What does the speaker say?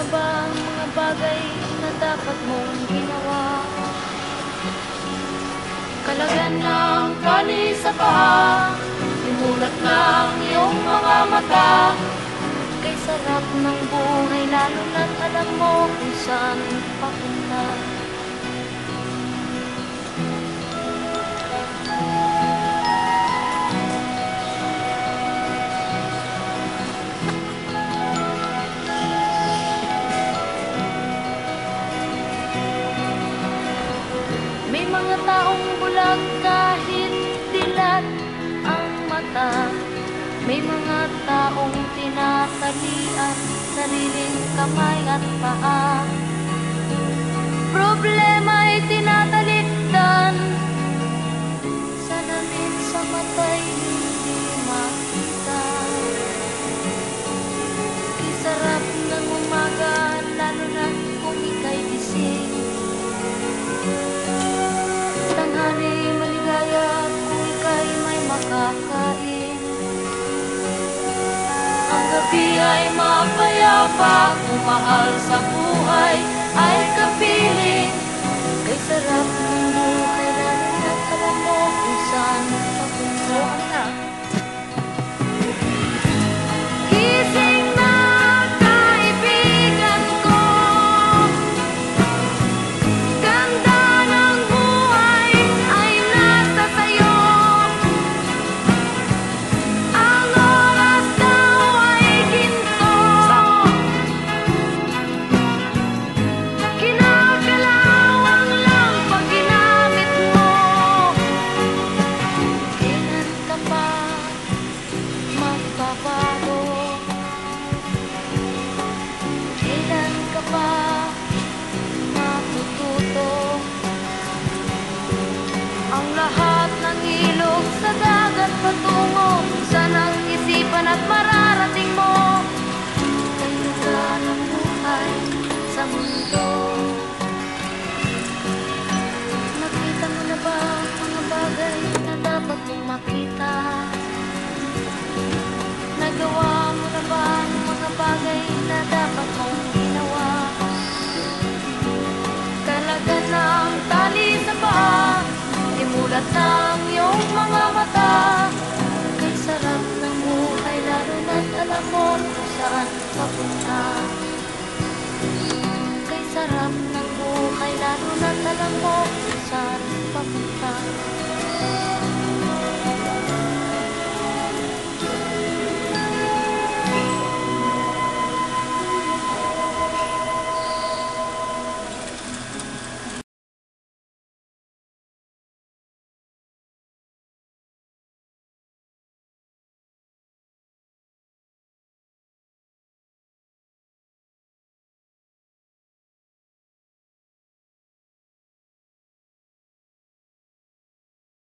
na ba ang mga bagay na dapat mong ginawa? Kalagan ng tali sa paa, imulat lang iyong mga mata. Kay sarap ng buhay lalo na't alam mo kung saan papunta. May mga taong bulag kahit dilat ang mata. May mga taong tinatalian sariling kamay at paa. Problema'y tinatalikdan, salamin sa mata'y hindi makita. Isarap ng umaga lalo na kung ika'y gising. Tanghali maligaya kung ika'y may makakain. Ang gabi ay mapayapa kung mahal sa buhay ay kapiling. Kay sarap ng buhay lalo na't alam mo kung saan papunta. Gising na kaibigan ko, ganda ng buhay ay nasa sayo. Ang oras daw ay ginto, kinakalawang lang pag ginamit mo. Kailan ka pa magbabago? Kailan ka pa matututo? Ang lahat ng ilog sa dagat patungo sa nang isipan at mararating mo. Kaya ng buhay sa mundo. Nakita mo na ba ang mga bagay na dapat mong makita? Nagawa mo na ba ang mga bagay na dapat mong ginawa? Kalagan ng tali sa paa, imulat ng iyong mga mata. Kay sarap ng buhay lalo na't alam mo kung saan papunta. Kay sarap ng buhay lalo na't alam mo